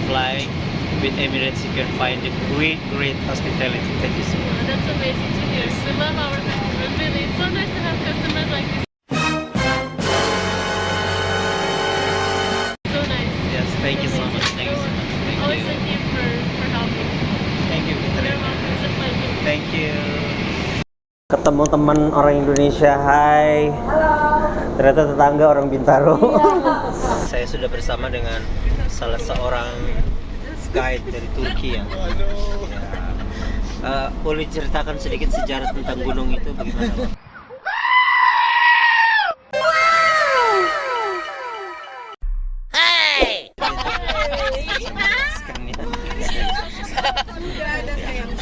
fly with Emirates, you can find the great hospitality. Thank you so much. That's amazing to hear. We love our customers. Really, it's so nice to have customers like this. So nice. Yes, thank you so much. Thank you so much. Thank Always you. thank you for helping. Thank you, You're Fitri. welcome. It's a pleasure. Thank you. Ketemu teman orang Indonesia, hai. Halo. Ternyata tetangga orang Bintaro. Iya. Saya sudah bersama dengan salah seorang guide dari Turki ya. Boleh ceritakan sedikit sejarah tentang gunung itu bagaimana, Pak? Hey! Sudah ada sayangku.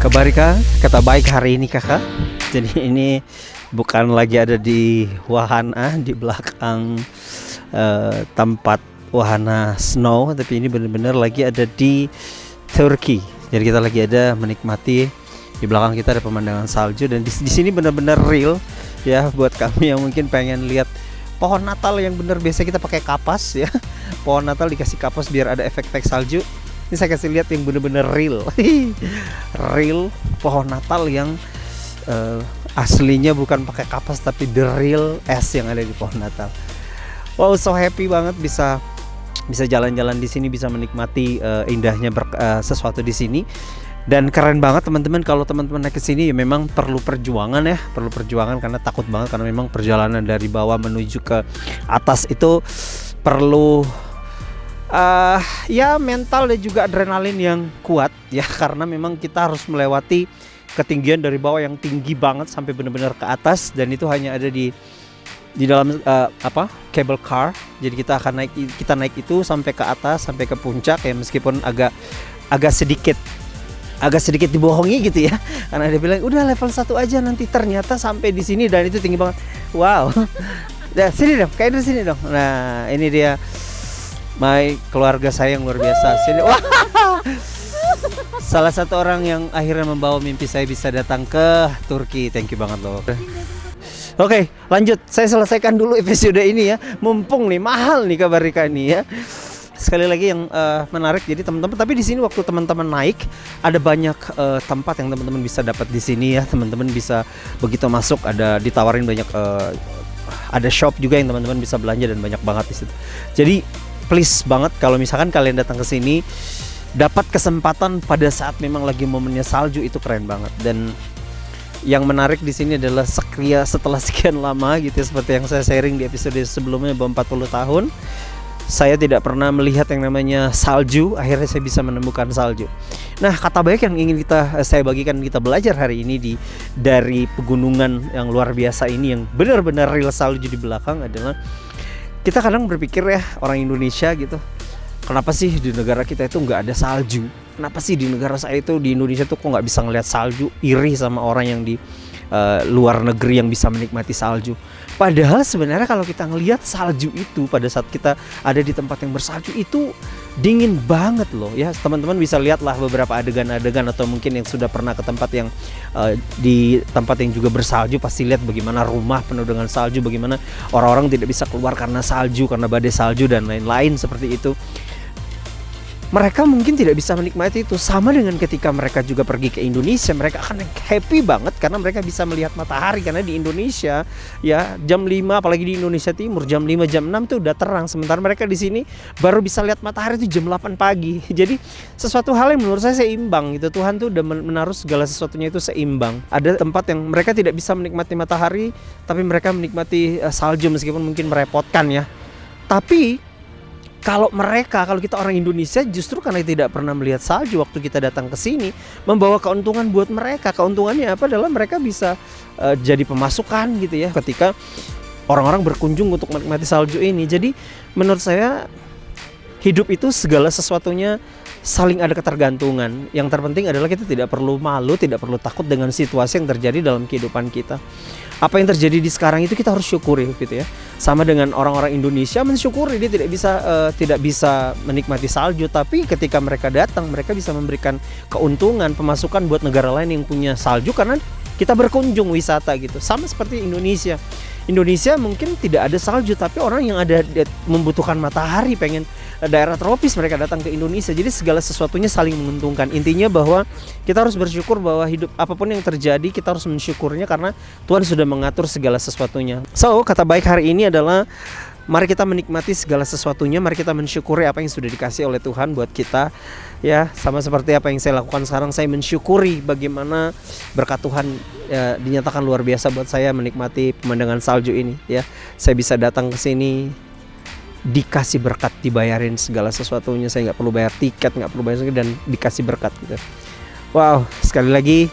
Kabar Kak, kata baik hari ini kakak. Jadi ini bukan lagi ada di wahana di belakang tempat wahana snow, tapi ini benar-benar lagi ada di Turki. Jadi kita lagi ada menikmati, di belakang kita ada pemandangan salju, dan di sini benar-benar real ya buat kami yang mungkin pengen lihat pohon Natal yang benar. Biasa kita pakai kapas ya, pohon Natal dikasih kapas biar ada efek-efek salju. Ini saya kasih lihat yang benar-benar real real pohon Natal yang aslinya bukan pakai kapas tapi the real es yang ada di pohon Natal. Wow, so happy banget bisa jalan-jalan di sini, bisa menikmati indahnya sesuatu di sini. Dan keren banget teman-teman, kalau teman-teman naik ke sini ya memang perlu perjuangan ya, perlu perjuangan karena takut banget, karena memang perjalanan dari bawah menuju ke atas itu perlu ya mental dan juga adrenalin yang kuat ya, karena memang kita harus melewati ketinggian dari bawah yang tinggi banget sampai benar-benar ke atas, dan itu hanya ada di dalam cable car. Jadi kita akan naik itu sampai ke atas, sampai ke puncak ya, meskipun agak sedikit dibohongi gitu ya, karena dia bilang udah level 1 aja, nanti ternyata sampai di sini dan itu tinggi banget. Wow. Nah, sini dong, kayak dari sini dong. Nah, ini dia keluarga saya yang luar biasa. Sini. Wah. Salah satu orang yang akhirnya membawa mimpi saya bisa datang ke Turki. Thank you banget loh. Oke, lanjut. Saya selesaikan dulu episode ini ya. Mumpung nih mahal nih Kabar Rika ini ya. Sekali lagi yang menarik, jadi teman-teman, tapi di sini waktu teman-teman naik ada banyak tempat yang teman-teman bisa dapat di sini ya. Teman-teman bisa begitu masuk ada ditawarin banyak ada shop juga yang teman-teman bisa belanja dan banyak banget di situ. Jadi please banget kalau misalkan kalian datang ke sini dapat kesempatan pada saat memang lagi momennya salju, itu keren banget. Dan yang menarik di sini adalah setelah sekian lama gitu ya, seperti yang saya sharing di episode sebelumnya bahwa 40 tahun saya tidak pernah melihat yang namanya salju, akhirnya saya bisa menemukan salju. Nah, kata baik yang ingin saya bagikan, kita belajar hari ini dari pegunungan yang luar biasa ini yang benar-benar real salju di belakang adalah, kita kadang berpikir ya, orang Indonesia gitu, kenapa sih di negara kita itu nggak ada salju? Kenapa sih di negara saya itu, di Indonesia tuh kok nggak bisa ngeliat salju? Iri sama orang yang di luar negeri yang bisa menikmati salju. Padahal sebenarnya kalau kita ngelihat salju itu pada saat kita ada di tempat yang bersalju itu dingin banget loh ya. Teman-teman bisa lihatlah beberapa adegan-adegan, atau mungkin yang sudah pernah ke tempat yang di tempat yang juga bersalju, pasti lihat bagaimana rumah penuh dengan salju, bagaimana orang-orang tidak bisa keluar karena salju, karena badai salju dan lain-lain seperti itu. Mereka mungkin tidak bisa menikmati itu. Sama dengan ketika mereka juga pergi ke Indonesia, mereka akan happy banget karena mereka bisa melihat matahari. Karena di Indonesia ya jam 5, apalagi di Indonesia Timur, jam 5 jam 6 tuh udah terang. Sementara mereka di sini baru bisa lihat matahari itu jam 8 pagi. Jadi sesuatu hal yang menurut saya seimbang gitu. Tuhan tuh udah menaruh segala sesuatunya itu seimbang. Ada tempat yang mereka tidak bisa menikmati matahari, tapi mereka menikmati salju meskipun mungkin merepotkan ya. Tapi kalau kita orang Indonesia justru karena tidak pernah melihat salju waktu kita datang ke sini, membawa keuntungan buat mereka. Keuntungannya apa? Adalah mereka bisa jadi pemasukan gitu ya ketika orang-orang berkunjung untuk menikmati salju ini. Jadi menurut saya hidup itu segala sesuatunya saling ada ketergantungan. Yang terpenting adalah kita tidak perlu malu, tidak perlu takut dengan situasi yang terjadi dalam kehidupan kita. Apa yang terjadi di sekarang itu kita harus syukuri gitu ya. Sama dengan orang-orang Indonesia mensyukuri dia tidak bisa menikmati salju, tapi ketika mereka datang mereka bisa memberikan keuntungan, pemasukan buat negara lain yang punya salju karena kita berkunjung wisata gitu. Sama seperti Indonesia. Indonesia mungkin tidak ada salju, tapi orang yang ada membutuhkan matahari, pengen daerah tropis, mereka datang ke Indonesia. Jadi segala sesuatunya saling menguntungkan. Intinya bahwa kita harus bersyukur bahwa hidup apapun yang terjadi kita harus mensyukurnya karena Tuhan sudah mengatur segala sesuatunya. So, kata baik hari ini adalah mari kita menikmati segala sesuatunya, mari kita mensyukuri apa yang sudah dikasih oleh Tuhan buat kita. Ya, sama seperti apa yang saya lakukan sekarang, saya mensyukuri bagaimana berkat Tuhan dinyatakan luar biasa buat saya menikmati pemandangan salju ini ya. Saya bisa datang ke sini dikasih berkat, dibayarin segala sesuatunya, saya nggak perlu bayar tiket, nggak perlu bayar dan dikasih berkat gitu. Wow, sekali lagi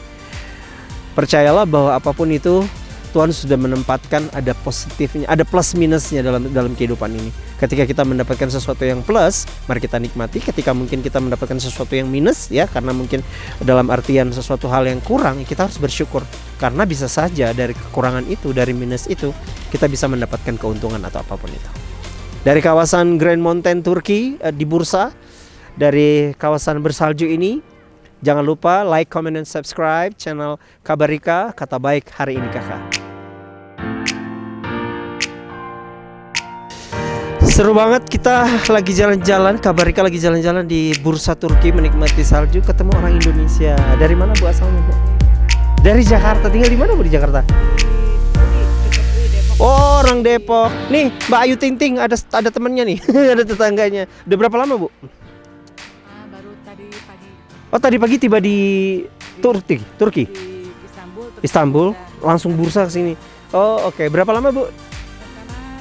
percayalah bahwa apapun itu Tuhan sudah menempatkan ada positifnya, ada plus minusnya dalam kehidupan ini. Ketika kita mendapatkan sesuatu yang plus, mari kita nikmati. Ketika mungkin kita mendapatkan sesuatu yang minus, ya, karena mungkin dalam artian sesuatu hal yang kurang, kita harus bersyukur. Karena bisa saja dari kekurangan itu, dari minus itu, kita bisa mendapatkan keuntungan atau apapun itu. Dari kawasan Grand Mountain Turki, di Bursa, dari kawasan bersalju ini, jangan lupa like, comment, dan subscribe channel Kabarika, kata baik hari ini kakak. Seru banget, kita lagi jalan-jalan, Kabarika lagi jalan-jalan di Bursa Turki menikmati salju, ketemu orang Indonesia. Dari mana Bu asalnya Bu? Dari Jakarta. Tinggal di mana Bu di Jakarta? Oh, orang Depok. Nih Mbak Ayu Ting Ting, ada temannya nih, ada tetangganya. Udah berapa lama Bu? Baru tadi pagi Oh, tadi pagi tiba di Turki. di Istanbul. Terus Istanbul, kita langsung bursa ke sini. Oh, oke. Berapa lama Bu? pertama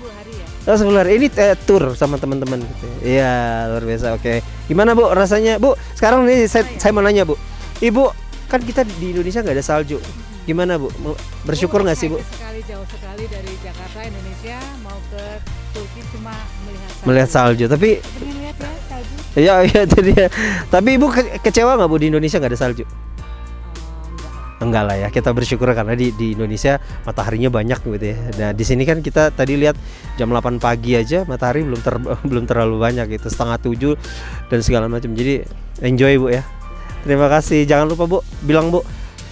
10 hari ya. Oh, sebentar. Ini tour sama teman-teman gitu. Iya, luar biasa. Oke. Gimana Bu rasanya? Bu, sekarang nih saya mau nanya Bu. Ibu, kan kita di Indonesia nggak ada salju. Gimana Bu? Bersyukur nggak sih Bu? Jauh sekali dari Jakarta Indonesia mau ke Turki cuma melihat salju. Melihat salju. Tapi Pengen lihat ya salju. iya itu dia. Tapi Ibu kecewa nggak Bu di Indonesia nggak ada salju? Enggak lah ya, kita bersyukur karena di Indonesia mataharinya banyak gitu ya. Nah di sini kan kita tadi lihat jam 8 pagi aja matahari belum terlalu banyak gitu, 6:30 dan segala macam. Jadi enjoy Bu ya. Terima kasih. Jangan lupa Bu, bilang Bu,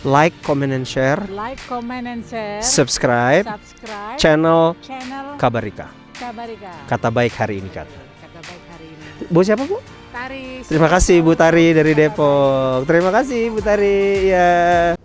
like, comment, and share, Like, comment, and share. subscribe Subscribe channel channel Kabarika. Kabarika. Kata baik hari ini kata. Kata baik hari ini. Bu siapa Bu? Tari. Terima kasih Bu Tari dari Depok. Terima kasih Bu Tari ya.